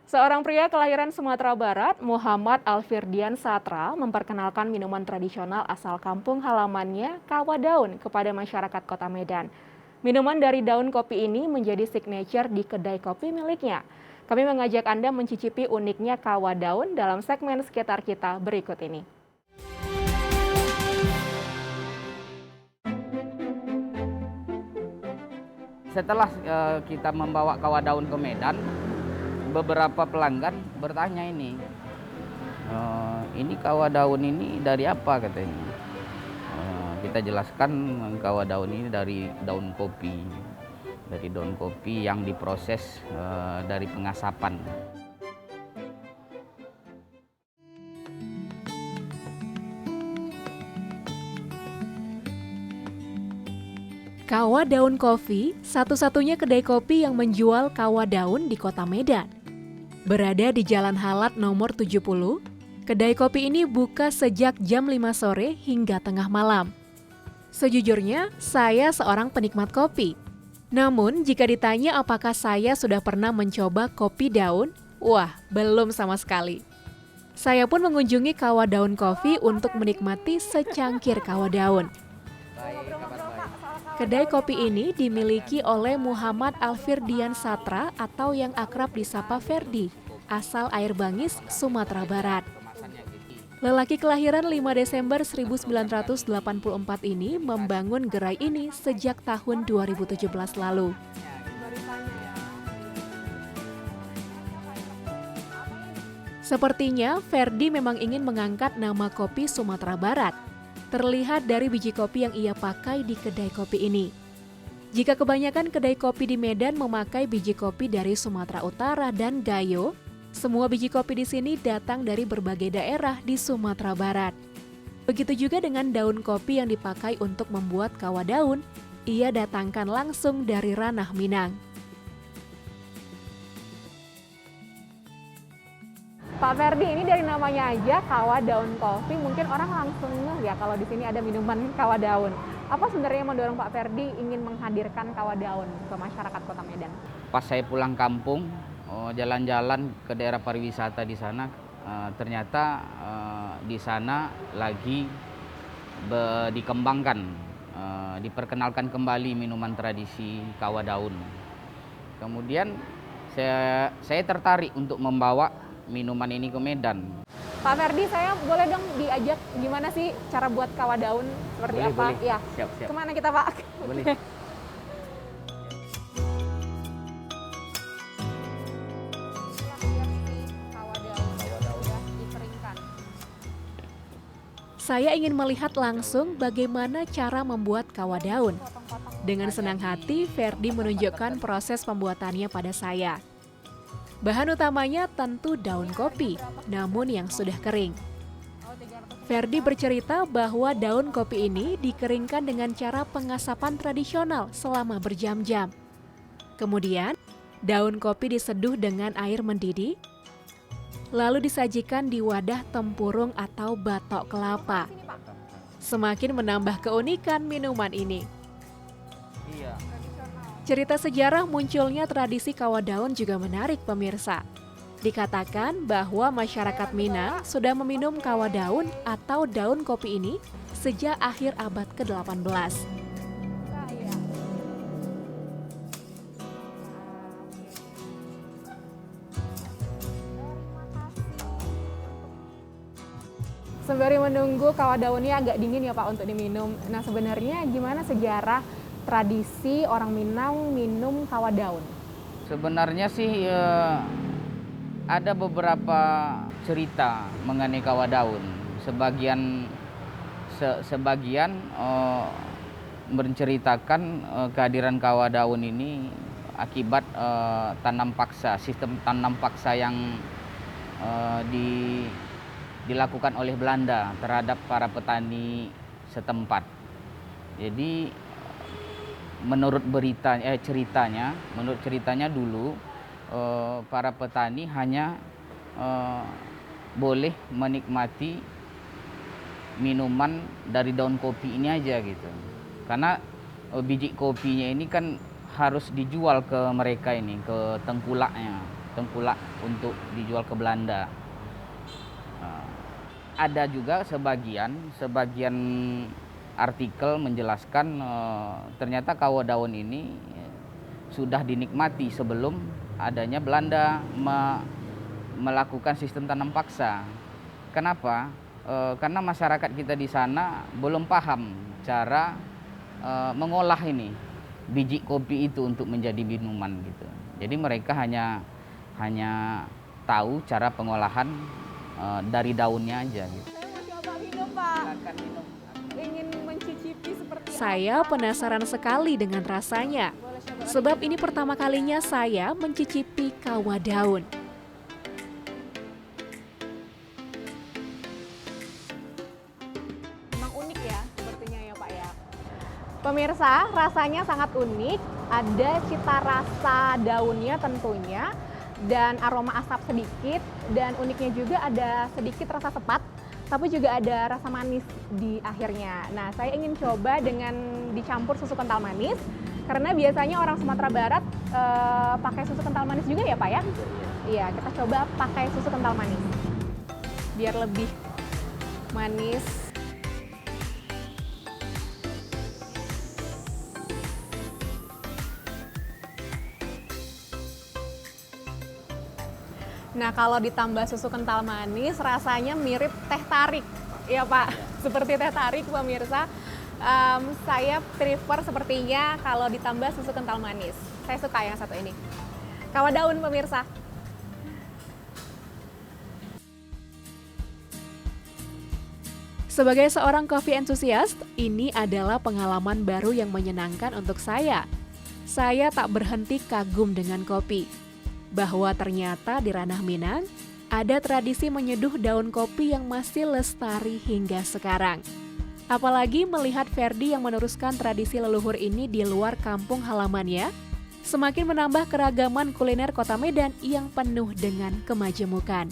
Seorang pria kelahiran Sumatera Barat, Muhammad Alfirdian Satra, memperkenalkan minuman tradisional asal kampung halamannya, Kawa Daun, kepada masyarakat Kota Medan. Minuman dari daun kopi ini menjadi signature di kedai kopi miliknya. Kami mengajak Anda mencicipi uniknya Kawa Daun dalam segmen Sekitar Kita berikut ini. Setelah kita membawa Kawa Daun ke Medan, beberapa pelanggan bertanya ini Kawa Daun ini dari apa katanya. Kita jelaskan Kawa Daun ini dari daun kopi yang diproses dari pengasapan. Kawa Daun Coffee, satu-satunya kedai kopi yang menjual kawa daun di Kota Medan. Berada di Jalan Halat nomor 70, kedai kopi ini buka sejak jam 5 sore hingga tengah malam. Sejujurnya, saya seorang penikmat kopi. Namun, jika ditanya apakah saya sudah pernah mencoba kopi daun, wah, belum sama sekali. Saya pun mengunjungi Kawa Daun Coffee untuk menikmati secangkir kawa daun. Kedai kopi ini dimiliki oleh Muhammad Alfirdian Satra atau yang akrab disapa Ferdi, asal Air Bangis, Sumatera Barat. Lelaki kelahiran 5 Desember 1984 ini membangun gerai ini sejak tahun 2017 lalu. Sepertinya Ferdi memang ingin mengangkat nama kopi Sumatera Barat. Terlihat dari biji kopi yang ia pakai di kedai kopi ini. Jika kebanyakan kedai kopi di Medan memakai biji kopi dari Sumatera Utara dan Gayo, semua biji kopi di sini datang dari berbagai daerah di Sumatera Barat. Begitu juga dengan daun kopi yang dipakai untuk membuat kawa daun, ia datangkan langsung dari ranah Minang. Pak Ferdi, ini dari namanya aja Kawa Daun Coffee, mungkin orang langsung ngeh ya kalau di sini ada minuman Kawa Daun. Apa sebenarnya yang mendorong Pak Ferdi ingin menghadirkan Kawa Daun ke masyarakat Kota Medan? Pas saya pulang kampung, jalan-jalan ke daerah pariwisata di sana, ternyata di sana lagi dikembangkan, diperkenalkan kembali minuman tradisi Kawa Daun. Kemudian saya tertarik untuk membawa minuman ini ke Medan. Pak Ferdi, saya boleh dong diajak gimana sih cara buat kawa daun seperti Boleh, apa? boleh. Ya. Siap. Kemana kita, Pak? Boleh. Saya ingin melihat langsung bagaimana cara membuat kawa daun. Dengan senang hati, Ferdi menunjukkan proses pembuatannya pada saya. Bahan utamanya tentu daun kopi, namun yang sudah kering. Ferdi bercerita bahwa daun kopi ini dikeringkan dengan cara pengasapan tradisional selama berjam-jam. Kemudian, daun kopi diseduh dengan air mendidih, lalu disajikan di wadah tempurung atau batok kelapa. Semakin menambah keunikan minuman ini. Cerita sejarah munculnya tradisi kawa daun juga menarik pemirsa. Dikatakan bahwa masyarakat Minang sudah meminum kawa daun atau daun kopi ini sejak akhir abad ke-18. Sembari menunggu kawa daunnya agak dingin ya Pak untuk diminum. Nah, sebenarnya gimana sejarah tradisi orang Minang minum kawa daun? Sebenarnya sih ada beberapa cerita mengenai Kawa Daun. Sebagian menceritakan kehadiran Kawa Daun ini akibat sistem tanam paksa yang dilakukan oleh Belanda terhadap para petani setempat. Jadi menurut ceritanya dulu para petani hanya boleh menikmati minuman dari daun kopi ini aja gitu. Karena biji kopinya ini kan harus dijual ke mereka ini, ke tengkulaknya. tengkulak untuk dijual ke Belanda. Ada juga sebagian artikel menjelaskan ternyata kawah daun ini sudah dinikmati sebelum adanya Belanda melakukan sistem tanam paksa. Kenapa? Karena masyarakat kita di sana belum paham cara mengolah ini biji kopi itu untuk menjadi minuman gitu. Jadi mereka hanya tahu cara pengolahan dari daunnya aja gitu. Saya mau coba minum, Pak. Silakan minum. Ingin mencicipi seperti Saya penasaran sekali dengan rasanya. Sebab ini pertama kalinya saya mencicipi kawah daun. Memang unik ya sepertinya ya Pak ya. Pemirsa, rasanya sangat unik. Ada cita rasa daunnya tentunya dan aroma asap sedikit, dan uniknya juga ada sedikit rasa sepat, tapi juga ada rasa manis di akhirnya. Nah, saya ingin coba dengan dicampur susu kental manis, karena biasanya orang Sumatera Barat pakai susu kental manis juga ya Pak ya? Iya, kita coba pakai susu kental manis biar lebih manis. Nah, kalau ditambah susu kental manis, rasanya mirip teh tarik, ya Pak. Seperti teh tarik, pemirsa. Saya prefer sepertinya kalau ditambah susu kental manis. Saya suka yang satu ini. Kawah daun, pemirsa. Sebagai seorang coffee enthusiast, ini adalah pengalaman baru yang menyenangkan untuk saya. Saya tak berhenti kagum dengan kopi. Bahwa ternyata di ranah Minang, ada tradisi menyeduh daun kopi yang masih lestari hingga sekarang. Apalagi melihat Ferdi yang meneruskan tradisi leluhur ini di luar kampung halamannya, semakin menambah keragaman kuliner kota Medan yang penuh dengan kemajemukan.